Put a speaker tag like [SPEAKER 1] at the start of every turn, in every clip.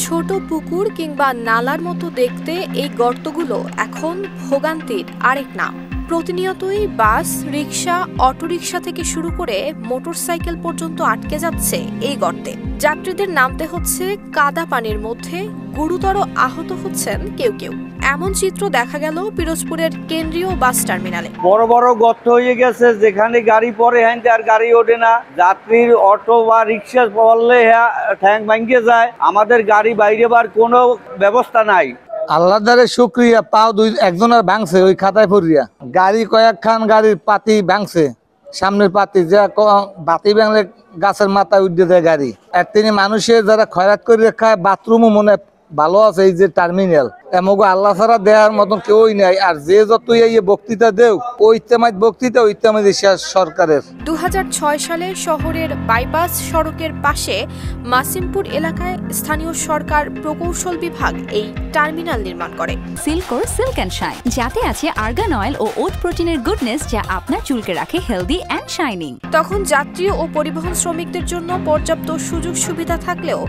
[SPEAKER 1] ছোট পুকুর কিংবা নালার মতো দেখতে এই গর্তগুলো এখন ভোগান্তির আরেক নাম। প্রতিনিয়তই বাস, রিকশা, অটোরিকশা থেকে শুরু করে মোটরসাইকেল পর্যন্ত আটকে যাচ্ছে এই গর্তে। যাত্রীদের নামতে হচ্ছে কাদা পানির মধ্যে, গুরুতর আহত হচ্ছেন কেউ কেউ। এমন চিত্র দেখা গেল পিরোজপুরের কেন্দ্রীয় বাস টার্মিনালে।
[SPEAKER 2] বড় বড় গর্ত হয়ে গেছে, যেখানে গাড়ি পরে আর গাড়ি ওঠে না। যাত্রীর অটো বা রিক্সা পড়লে ঠ্যাং ভাঙ্গে যায়। আমাদের গাড়ি বাইরেবার কোনো ব্যবস্থা নাই।
[SPEAKER 3] আল্লাহ দ্বারে শুক্রিয়া, পাও একজনের ভাঙছে ওই খাতায় পড়িয়া। গাড়ি কয়েকখান গাড়ির পাতি ভাঙছে, সামনের পাতি যা বাতি ভাঙলে গাছের মাথায় উঠে যায় গাড়ি। আর তিনি মানুষের যারা খয়রাত করে খায়, বাথরুমও মনে ভালো আছে। এই যে টার্মিনাল এমগো আল্লাহ ছাড়া দেওয়ার মতন কেউই নাই। আর যে যতই এই বক্তৃতা দেও, ওই ইত্তেমাদ বক্তৃতা ওই ইত্তেমাদ সরকারের।
[SPEAKER 1] 2006 সালে শহরের বাইপাস সড়কের পাশে মাসিমপুর এলাকায় স্থানীয় সরকার প্রকৌশল বিভাগ এই টার্মিনাল নির্মাণ করে।
[SPEAKER 4] সিল্কোর সিল্ক অ্যান্ড শাইন, যাতে আছে আর্গান অয়েল ও ওট প্রোটিনের গুডনেস, যা আপনার চুলকে রাখে হেলদি অ্যান্ড শাইনিং।
[SPEAKER 1] তখন যাত্রী ও পরিবহন শ্রমিকদের জন্য পর্যাপ্ত সুযোগ সুবিধা থাকলেও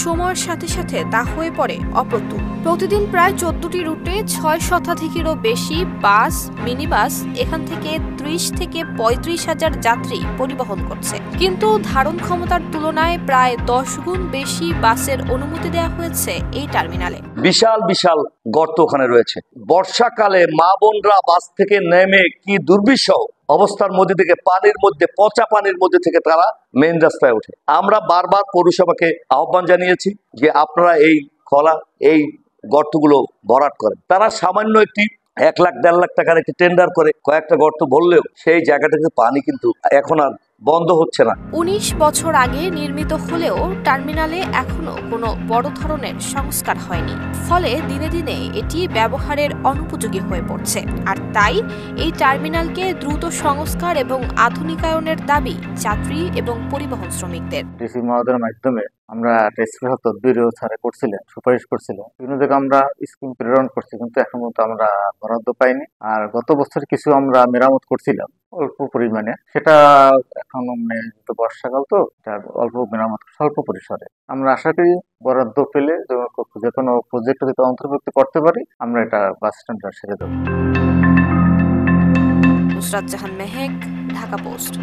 [SPEAKER 1] সময়ের সাথে সাথে তা হয়ে পড়ে অপ্রতুল। প্রতিদিন প্রায় 14টি রুটে 6 শতাধিকেরও বেশি বাস, মিনি বাস এখান থেকে 30 থেকে 35 হাজার যাত্রী পরিবহন করছে। কিন্তু ধারণ ক্ষমতার তুলনায় প্রায় 10 গুণ বেশি বাসের অনুমতি দেওয়া হয়েছে এই টার্মিনালে।
[SPEAKER 5] বিশাল বিশাল গর্ত ওখানে রয়েছে। বর্ষাকালে মা বোনরা বাস থেকে নেমে কি দুর্বিষহ অবস্থার মধ্যে থেকে পচা পানির মধ্যে থেকে তারা মেইন রাস্তায় ওঠে। আমরা বারবার পৌরসভাকে আহ্বান জানিয়েছি যে আপনারা এই খোলা এই গর্তগুলো ভরাট করেন। তারা সামান্য একটি 1 লাখ 1.5 লাখ টাকার একটি টেন্ডার করে কয়েকটা গর্ত বললেও সেই জায়গা থেকে পানি কিন্তু এখন আর বন্ধ হচ্ছে না।
[SPEAKER 1] 19 বছর আগে নির্মিত হলেও টার্মিনালে এখনো কোনো বড় ধরনের সংস্কার হয়নি। ফলে দিনে দিনে এটি ব্যবহারের অনুপযোগী হয়ে পড়ছে। আর তাই এই টার্মিনালকে দ্রুত সংস্কার এবং আধুনিকায়নের দাবি যাত্রী এবং পরিবহন শ্রমিকদের।
[SPEAKER 6] ডিসি মহোদয়ের মাধ্যমে আমরা স্পেশাল তদবিরও স্যারে করছিলেন, সুপারিশ করছিলেন। বিভিন্ন জায়গায় আমরা স্কিম প্রেরণ করছি, কিন্তু এখন পর্যন্ত আমরা বরাদ্দ পাইনি। আর গত বছর কিছু আমরা মেরামত করছিলাম অল্প পরিমাণে, সেটা এখন বর্ষাকাল তো অল্প মেরামত স্বল্প পরিসরে। আমরা আশা করি বরাদ্দ পেলে যে কোনো প্রজেক্ট যদি অন্তর্ভুক্ত করতে পারি, আমরা এটা বাস স্ট্যান্ডটা সেরে দেবো।
[SPEAKER 1] নুসরাত জাহান মেহেক, ঢাকা পোস্ট।